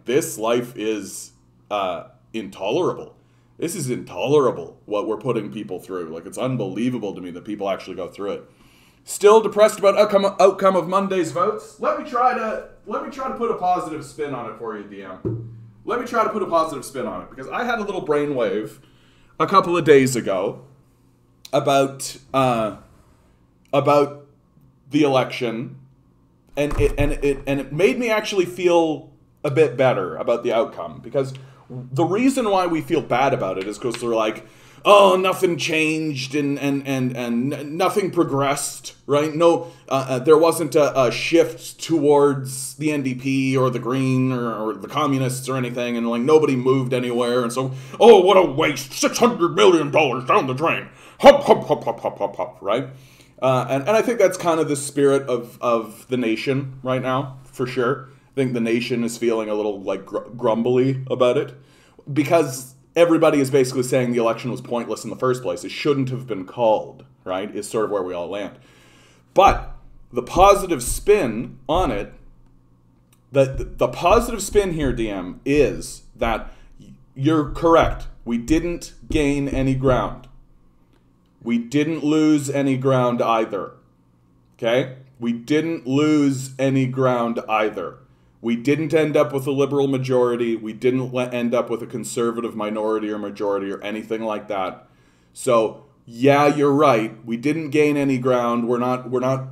this life is intolerable. This is intolerable, what we're putting people through. Like, it's unbelievable to me that people actually go through it. Still depressed about outcome of Monday's votes? Let me try to put a positive spin on it for you, DM. Let me try to put a positive spin on it, because I had a little brainwave a couple of days ago about the election, and it made me actually feel a bit better about the outcome, because the reason why we feel bad about it is because they're like, oh, nothing changed and nothing progressed, right? No, there wasn't a shift towards the NDP or the Green or the Communists or anything, and like nobody moved anywhere, and so, oh, what a waste, $600 million down the drain, hop, hop, hop, hop, hop, hop, hop, right? And I think that's kind of the spirit of the nation right now, for sure. I think the nation is feeling a little like grumbly about it, because everybody is basically saying the election was pointless in the first place. It shouldn't have been called, right? Is sort of where we all land. But the positive spin on it, the positive spin here, DM, is that you're correct. We didn't gain any ground. We didn't lose any ground either. Okay? We didn't lose any ground either. We didn't end up with a liberal majority. We didn't end up with a conservative minority or majority or anything like that. So, yeah, you're right. We didn't gain any ground. We're not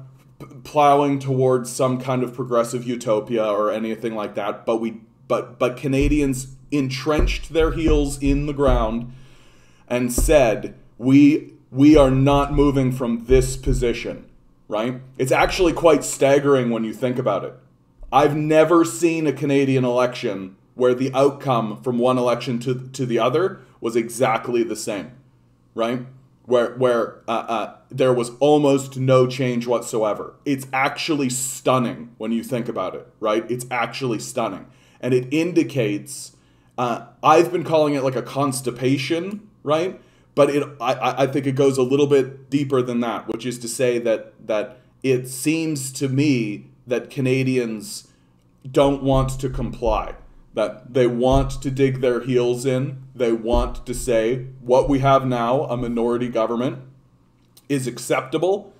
plowing towards some kind of progressive utopia or anything like that. But Canadians entrenched their heels in the ground and said, we are not moving from this position, right? It's actually quite staggering when you think about it. I've never seen a Canadian election where the outcome from one election to the other was exactly the same, right? Where there was almost no change whatsoever. It's actually stunning when you think about it, right? It's actually stunning. And it indicates, I've been calling it like a constipation, right? But I think it goes a little bit deeper than that, which is to say that it seems to me that Canadians don't want to comply, that they want to dig their heels in. They want to say, what we have now, a minority government, is acceptable.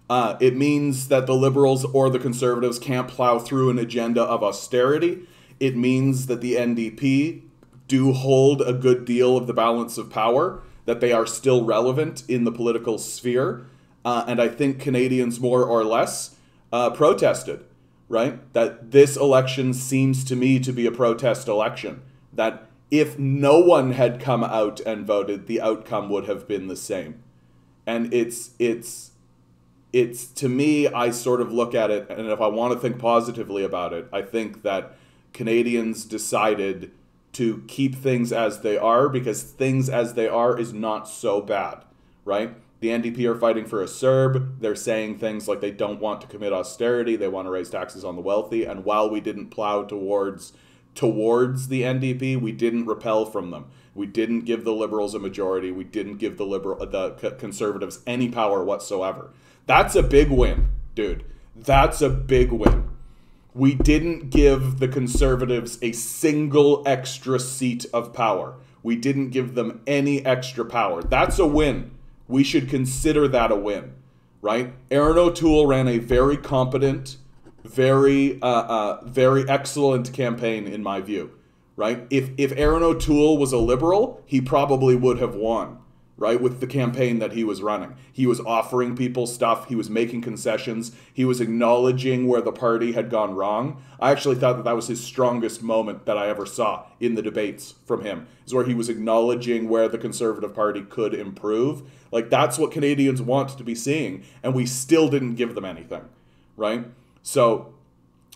It means that the Liberals or the Conservatives can't plow through an agenda of austerity. It means that the NDP do hold a good deal of the balance of power, that they are still relevant in the political sphere. And I think Canadians more or less protested, right? That this election seems to me to be a protest election. That if no one had come out and voted, the outcome would have been the same. And it's to me, I sort of look at it, and if I want to think positively about it, I think that Canadians decided to keep things as they are, because things as they are is not so bad, right? The NDP are fighting for a CERB. They're saying things like they don't want to commit austerity. They want to raise taxes on the wealthy. And while we didn't plow towards the NDP, we didn't repel from them. We didn't give the Liberals a majority. We didn't give the Conservatives any power whatsoever. That's a big win, dude. That's a big win. We didn't give the Conservatives a single extra seat of power. We didn't give them any extra power. That's a win. We should consider that a win, right? Aaron O'Toole ran a very competent, very excellent campaign, in my view, right? If Aaron O'Toole was a Liberal, he probably would have won, right, with the campaign that he was running. He was offering people stuff. He was making concessions. He was acknowledging where the party had gone wrong. I actually thought that was his strongest moment that I ever saw in the debates from him, is where he was acknowledging where the Conservative Party could improve. Like, that's what Canadians want to be seeing, and we still didn't give them anything, right? So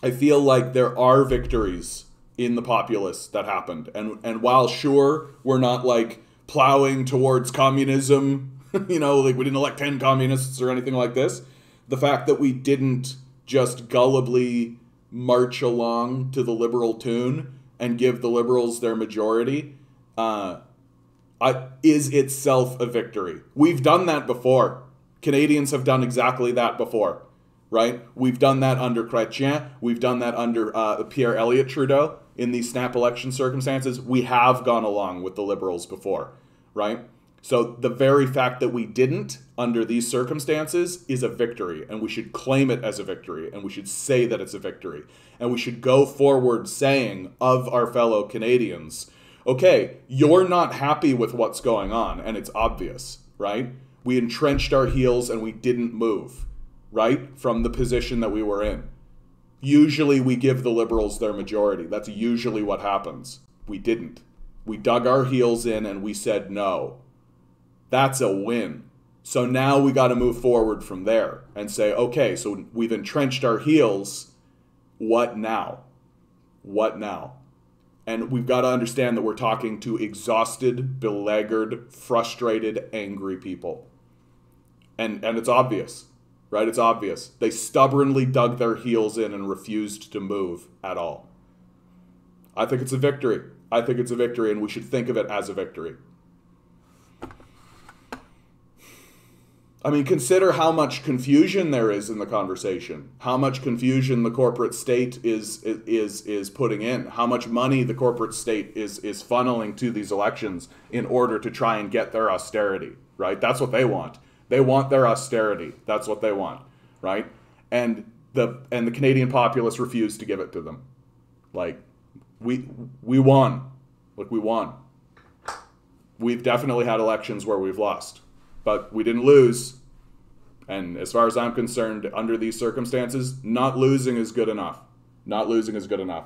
I feel like there are victories in the populace that happened. And while, sure, we're not, like, plowing towards communism, you know, like we didn't elect 10 communists or anything like this, the fact that we didn't just gullibly march along to the Liberal tune and give the Liberals their majority is itself a victory. We've done that before. Canadians have done exactly that before, right? We've done that under Chrétien. We've done that under Pierre Elliott Trudeau in these snap election circumstances, we have gone along with the Liberals before, right? So the very fact that we didn't under these circumstances is a victory, and we should claim it as a victory, and we should say that it's a victory. And we should go forward saying of our fellow Canadians, okay, you're not happy with what's going on, and it's obvious, right? We entrenched our heels and we didn't move, right, from the position that we were in. Usually we give the Liberals their majority. That's usually what happens. We didn't. We dug our heels in and we said no. That's a win. So now we got to move forward from there and say, okay, so we've entrenched our heels. What now? What now? And we've got to understand that we're talking to exhausted, beleaguered, frustrated, angry people. And it's obvious, right? It's obvious. They stubbornly dug their heels in and refused to move at all. I think it's a victory. I think it's a victory, and we should think of it as a victory. I mean, consider how much confusion there is in the conversation. How much confusion the corporate state is putting in. How much money the corporate state is funneling to these elections in order to try and get their austerity, right? That's what they want. They want their austerity. That's what they want, right? And the Canadian populace refused to give it to them. Like, we won. Like, we won. We've definitely had elections where we've lost. But we didn't lose, and as far as I'm concerned, under these circumstances, not losing is good enough. Not losing is good enough.